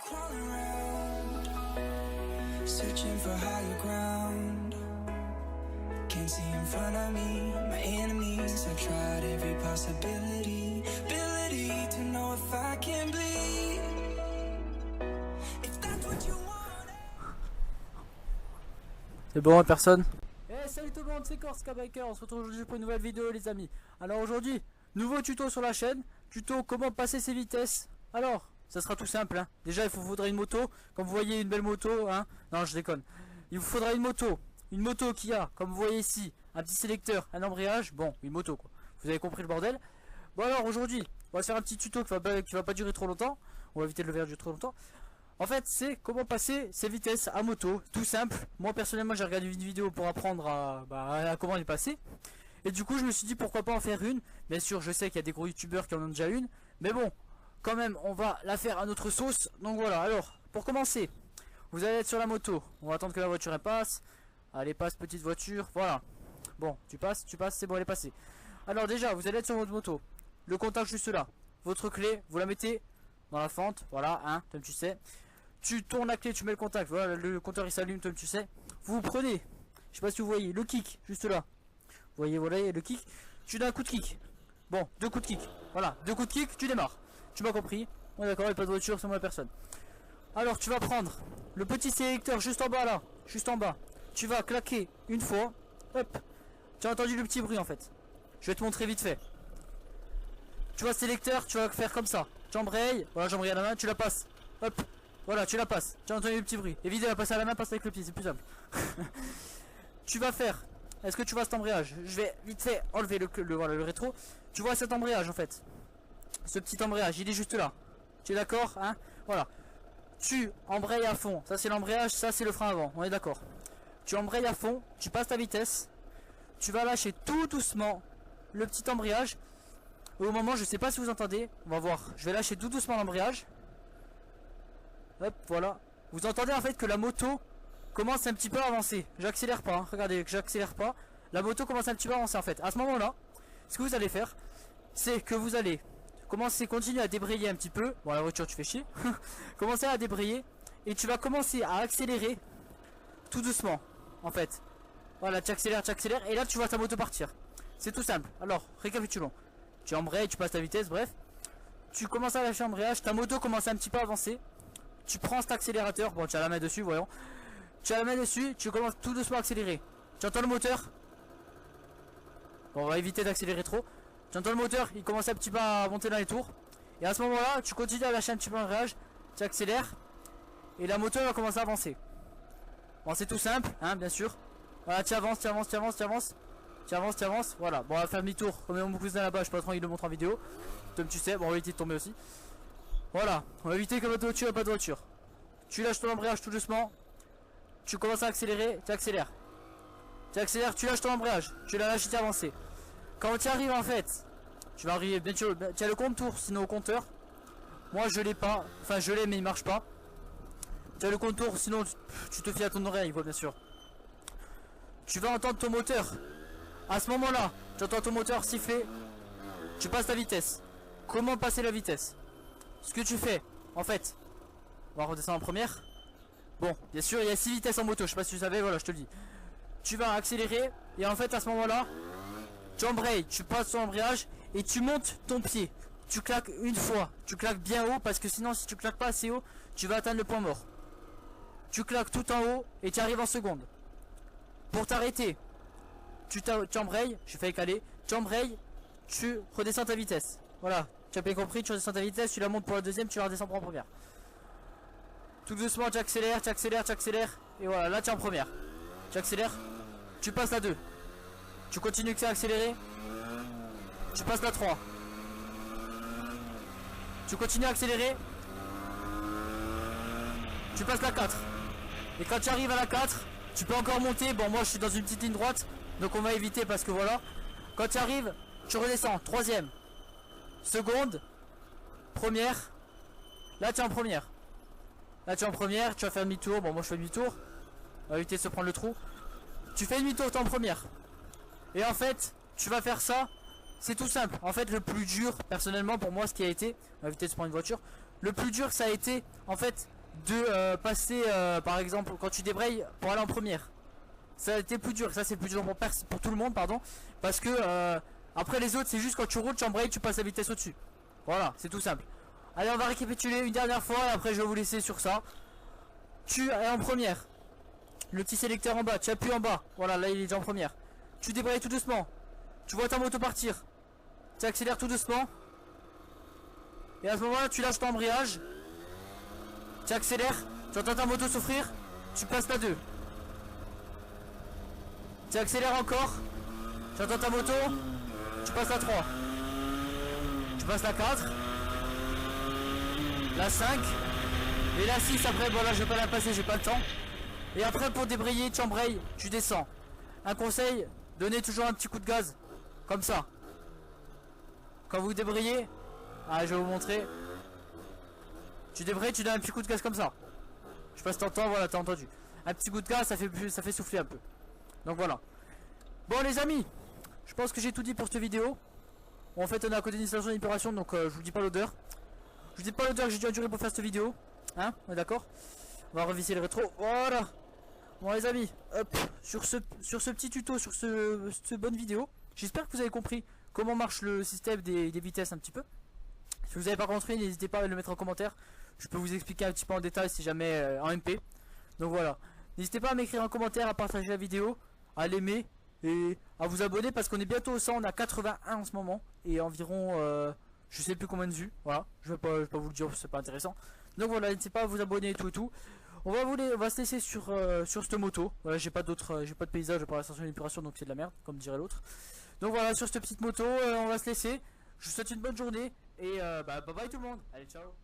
Crawling around, searching for higher ground. Can't see in front of me, my enemies. I've tried every possibility, ability to know if I can bleed. If that's what you want. C'est bon, personne? Eh salut tout le monde, c'est Corska Biker, on se retrouve aujourd'hui pour une nouvelle vidéo les amis. Alors aujourd'hui, nouveau tuto sur la chaîne, tuto comment passer ses vitesses. Alors, ça sera tout simple hein. Déjà il vous faudra une moto, comme vous voyez une belle moto hein. Non je déconne. Il vous faudra une moto qui a, comme vous voyez ici, un petit sélecteur, un embrayage, bon, une moto quoi. Vous avez compris le bordel. Bon alors aujourd'hui, on va se faire un petit tuto qui va pas durer trop longtemps. On va éviter de le faire durer trop longtemps. En fait c'est comment passer ses vitesses à moto, tout simple. Moi personnellement j'ai regardé une vidéo pour apprendre à comment les passer. Et du coup je me suis dit pourquoi pas en faire une. Bien sûr je sais qu'il y a des gros youtubeurs qui en ont déjà une. Mais bon, quand même on va la faire à notre sauce. Donc voilà, alors pour commencer, vous allez être sur la moto. On va attendre que la voiture elle passe. Allez passe petite voiture, voilà. Bon tu passes, c'est bon elle est passée. Alors déjà vous allez être sur votre moto. Le contact juste là. Votre clé, vous la mettez dans la fente, voilà, hein, comme tu sais. Tu tournes la clé, tu mets le contact, voilà, le compteur il s'allume, comme tu sais. Vous prenez, je sais pas si vous voyez, le kick, juste là. Vous voyez, voilà, le kick. Tu donnes un coup de kick. Bon, 2 coups de kick. Voilà, 2 coups de kick, tu démarres. Tu m'as compris. On est d'accord, il n'y a pas de voiture, c'est moi la personne. Alors, tu vas prendre le petit sélecteur juste en bas là, juste en bas. Tu vas claquer une fois. Hop. Tu as entendu le petit bruit en fait. Je vais te montrer vite fait. Tu vois, sélecteur, tu vas faire comme ça. Tu embrayes, voilà, j'embraye à la main, tu la passes. Hop. Voilà, tu la passes. Tu as entendu le petit bruit. Évite de la passer à la main, passe avec le pied, c'est plus simple. Tu vas faire. Est-ce que tu vois cet embrayage? Je vais vite fait enlever voilà, le rétro. Tu vois cet embrayage en fait. Ce petit embrayage, il est juste là. Tu es d'accord hein? Voilà. Tu embrayes à fond. Ça c'est l'embrayage, ça c'est le frein avant. On est d'accord. Tu embrayes à fond, tu passes ta vitesse. Tu vas lâcher tout doucement le petit embrayage. Au moment, je sais pas si vous entendez. On va voir. Je vais lâcher tout doucement l'embrayage. Hop, voilà. Vous entendez en fait que la moto commence un petit peu à avancer. J'accélère pas, hein. Regardez, j'accélère pas. La moto commence un petit peu à avancer en fait. À ce moment-là, ce que vous allez faire, c'est que vous allez continuer à débrayer un petit peu. Bon, la voiture, tu fais chier. Commencer à débrayer. Et tu vas commencer à accélérer tout doucement, en fait. Voilà, tu accélères. Et là, tu vois ta moto partir. C'est tout simple. Alors, récapitulons. Tu embrayes, tu passes ta vitesse, bref. Tu commences à lâcher l'embrayage. Ta moto commence un petit peu à avancer. Tu prends cet accélérateur, bon tu as la main dessus, voyons. Tu as la main dessus, tu commences tout doucement à accélérer. Tu entends le moteur? Bon, on va éviter d'accélérer trop. Tu entends le moteur, il commence un petit peu à monter dans les tours. Et à ce moment-là, tu continues à lâcher un petit peu l'embrayage. Tu accélères. Et la moto va commencer à avancer. Bon, c'est tout simple, hein, bien sûr. Voilà, tu avances. Voilà, bon, on va faire demi-tour. Comme mon cousin là-bas, je sais pas trop, il le montre en vidéo. Comme tu sais, bon, on va éviter de tomber aussi. Voilà, on va éviter que votre voiture ait pas de voiture. Tu lâches ton embrayage tout doucement. Tu commences à accélérer, tu accélères. Tu lâches ton embrayage. Tu la lâches et tu avances. Quand tu arrives en fait, tu vas arriver, bien sûr, tu as le compte-tour, sinon au compteur. Moi je l'ai pas, enfin je l'ai mais il marche pas. Tu as le compte-tour, sinon tu te fies à ton oreille, quoi, bien sûr. Tu vas entendre ton moteur. À ce moment-là, tu entends ton moteur siffler. Tu passes ta vitesse. Comment passer la vitesse? Ce que tu fais, en fait, on va redescendre en première. Bon, bien sûr, il y a 6 vitesses en moto, je sais pas si tu savais, voilà, je te le dis. Tu vas accélérer, et en fait, à ce moment-là, tu embrayes, tu passes ton embrayage, et tu montes ton pied. Tu claques une fois, tu claques bien haut, parce que sinon, si tu claques pas assez haut, tu vas atteindre le point mort. Tu claques tout en haut, et tu arrives en seconde. Pour t'arrêter, tu embrayes, j'ai failli caler, tu embrayes, tu redescends ta vitesse. Voilà. Tu as bien compris, tu redescends ta vitesse, tu la montes pour la deuxième, tu la redescends pour la première. Tout doucement, tu accélères. Et voilà, là tu es en première. Tu accélères, tu passes la 2. Tu continues à accélérer. Tu passes la 3. Tu continues à accélérer. Tu passes la 4. Et quand tu arrives à la 4, tu peux encore monter. Bon, moi je suis dans une petite ligne droite, donc on va éviter parce que voilà. Quand tu arrives, tu redescends, 3ème. Seconde, première. Là tu es en première. Tu vas faire demi-tour. Bon moi je fais demi-tour. On va éviter de se prendre le trou. Tu fais demi-tour, tu es en première. Et en fait, tu vas faire ça. C'est tout simple. En fait le plus dur, personnellement pour moi ce qui a été, on va éviter de se prendre une voiture. le plus dur ça a été en fait de passer par exemple quand tu débrayes pour aller en première. Ça a été plus dur, ça c'est plus dur pour tout le monde pardon. Parce que après les autres c'est juste quand tu roules, tu embrayes, tu passes la vitesse au dessus. Voilà, c'est tout simple. Allez, on va récapituler une dernière fois et après je vais vous laisser sur ça. Tu es en première. Le petit sélecteur en bas, tu appuies en bas. Voilà, là il est déjà en première. Tu débrayes tout doucement. Tu vois ta moto partir. Tu accélères tout doucement. Et à ce moment là tu lâches ton embrayage. Tu accélères. Tu entends ta moto souffrir. Tu passes la 2. Tu accélères encore. Tu entends ta moto. Tu passes la 3. Tu passes la 4. La 5. Et la 6 après. Bon là je vais pas la passer, j'ai pas le temps. Et après pour débrayer tu embrayes. Tu descends. Un conseil, donnez toujours un petit coup de gaz. Comme ça. Quand vous débrayez. Ah, je vais vous montrer. Tu débrayes, tu donnes un petit coup de gaz comme ça. Je sais pas si t'entends, voilà, t'as entendu. Un petit coup de gaz, ça fait souffler un peu. Donc voilà. Bon les amis, je pense que j'ai tout dit pour cette vidéo. Bon, en fait on est à côté d'une station d'épuration, donc je vous dis pas l'odeur. Je vous dis pas l'odeur que j'ai dû endurer pour faire cette vidéo. Hein, on est d'accord? On va revisser le rétro. Voilà. Bon les amis, hop, sur ce petit tuto, sur cette bonne vidéo, j'espère que vous avez compris comment marche le système des vitesses un petit peu. Si vous n'avez pas compris, n'hésitez pas à le mettre en commentaire. Je peux vous expliquer un petit peu en détail si jamais en MP. Donc voilà. N'hésitez pas à m'écrire en commentaire, à partager la vidéo, à l'aimer et à vous abonner parce qu'on est bientôt au 100. On a 81 en ce moment et environ je sais plus combien de vues. Voilà. Je vais pas vous le dire, c'est pas intéressant. Donc voilà, n'hésitez pas à vous abonner et tout et tout. On va se laisser sur cette moto. Voilà, j'ai pas de paysage par la station d'épuration, donc c'est de la merde, comme dirait l'autre. Donc voilà, sur cette petite moto, on va se laisser. Je vous souhaite une bonne journée et bye bye tout le monde. Allez, ciao.